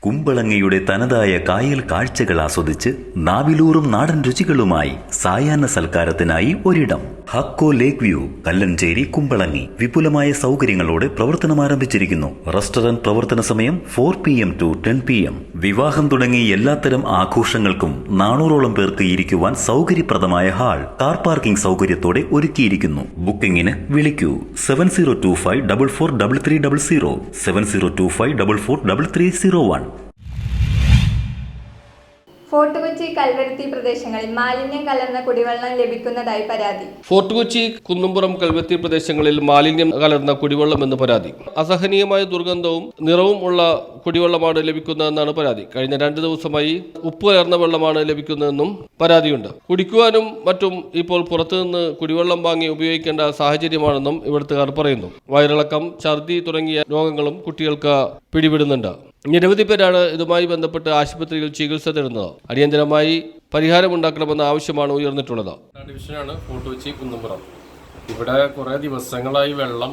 കുമ്പളങ്ങിയുടെ തനതായ കായൽ കാഴ്ചകൾ ആസ്വദിച്ച് നാവിലൂറും നാടൻ രുചികളുമായി സായാഹ്ന സൽക്കാരത്തിനായി ഒരിടം. ഹക്കോ ലേക്ക് വ്യൂ, കല്ലഞ്ചേരി, കുമ്പളങ്ങി. വിപുലമായ സൗകര്യങ്ങളോടെ പ്രവർത്തനം ആരംഭിച്ചിരിക്കുന്നു. റെസ്റ്റോറന്റ് പ്രവർത്തന സമയം 4 PM to 10 PM. വിവാഹം തുടങ്ങി എല്ലാത്തരം ആഘോഷങ്ങൾക്കും 400ഓളം പേർക്ക് ഇരിക്കുവാൻ സൗകര്യപ്രദമായ ഹാൾ, കാർ പാർക്കിംഗ് സൗകര്യത്തോടെ ഒരുക്കിയിരിക്കുന്നു. ബുക്കിംഗിന് വിളിക്കൂ 7025443300, 7025443301. ഫോർട്ട് കൊച്ചി കൽവരുത്തി പ്രദേശങ്ങളിൽ മാലിന്യം കലർന്ന കുടിവെള്ളം ലഭിക്കുന്നതായി പരാതി. ഫോർട്ട് കൊച്ചി കുന്നുംപുറം കൽവരുത്തി പ്രദേശങ്ങളിൽ മാലിന്യം കലർന്ന കുടിവെള്ളം എന്ന് പരാതി. അസഹനീയമായ ദുർഗന്ധവും നിറവും ഉള്ള കുടിവെള്ളമാണ് ലഭിക്കുന്നതെന്നാണ് പരാതി. കഴിഞ്ഞ 2 ദിവസമായി ഉപ്പ് കലർന്ന വെള്ളമാണ് ലഭിക്കുന്നതെന്നും പരാതിയുണ്ട്. കുടിക്കുവാനും മറ്റും ഇപ്പോൾ പുറത്തുനിന്ന് കുടിവെള്ളം വാങ്ങി ഉപയോഗിക്കേണ്ട സാഹചര്യമാണെന്നും ഇവിടുത്തുകാർ പറയുന്നു. വയറിളക്കം, ഛർദി തുടങ്ങിയ രോഗങ്ങളും കുട്ടികൾക്ക് പിടിപെടുന്നുണ്ട്. നിരവധി പേരാണ് ഇതുമായി ബന്ധപ്പെട്ട് ആശുപത്രിയിൽ ചികിത്സ തേടുന്നത്. അടിയന്തരമായി പരിഹാരമുണ്ടാക്കണമെന്ന ആവശ്യമാണ് ഉയർന്നിട്ടുള്ളത്. ഡിവിഷനാണ് ഫോർട്ട് കൊച്ചി കുന്നുംപുറം. ഇവിടെ കുറേ ദിവസങ്ങളായി വെള്ളം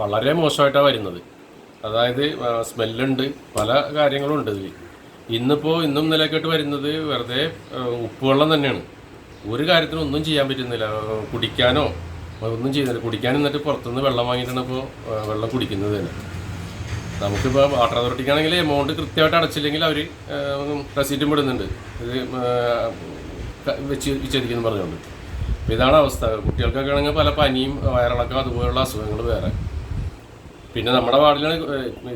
വളരെ മോശമായിട്ടാണ് വരുന്നത്. അതായത് സ്മെല്ലുണ്ട്, പല കാര്യങ്ങളും ഉണ്ട് ഇതിൽ. ഇന്നും നിലക്കെട്ട് വരുന്നത് വെറുതെ ഉപ്പുവെള്ളം തന്നെയാണ്. ഒരു കാര്യത്തിനും ഒന്നും ചെയ്യാൻ പറ്റുന്നില്ല. കുടിക്കാനോ ഒന്നും ചെയ്യുന്നില്ല. കുടിക്കാൻ എന്നിട്ട് പുറത്തുനിന്ന് വെള്ളം വാങ്ങിയിട്ടാണ് ഇപ്പോൾ വെള്ളം കുടിക്കുന്നത് തന്നെ. നമുക്കിപ്പോൾ വാട്ടർ അതോറിറ്റിക്കാണെങ്കിൽ എമൗണ്ട് കൃത്യമായിട്ട് അടച്ചില്ലെങ്കിൽ അവർ റെസീറ്റും വിടുന്നുണ്ട്, ഇത് വിച്ഛേദിക്കുന്നു പറഞ്ഞുകൊണ്ട്. അപ്പോൾ ഇതാണ് അവസ്ഥ. കുട്ടികൾക്കൊക്കെ ആണെങ്കിൽ പല പനിയും വയറിളക്കം അതുപോലുള്ള അസുഖങ്ങൾ വേറെ. പിന്നെ നമ്മുടെ വാർഡിലാണ്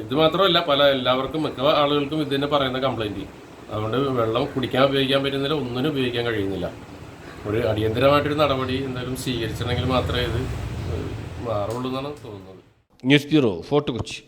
ഇത് മാത്രമല്ല, എല്ലാവർക്കും മിക്ക ആളുകൾക്കും ഇത് തന്നെ പറയുന്ന കംപ്ലൈൻറ്റ്. അതുകൊണ്ട് വെള്ളം കുടിക്കാൻ ഉപയോഗിക്കാൻ പറ്റുന്നില്ല, ഒന്നിനും ഉപയോഗിക്കാൻ കഴിയുന്നില്ല. ഒരു അടിയന്തരമായിട്ടൊരു നടപടി എന്തായാലും സ്വീകരിച്ചിട്ടുണ്ടെങ്കിൽ മാത്രമേ ഇത് മാറുള്ളൂ എന്നാണ് തോന്നുന്നത്. News bureau, fort Kochi.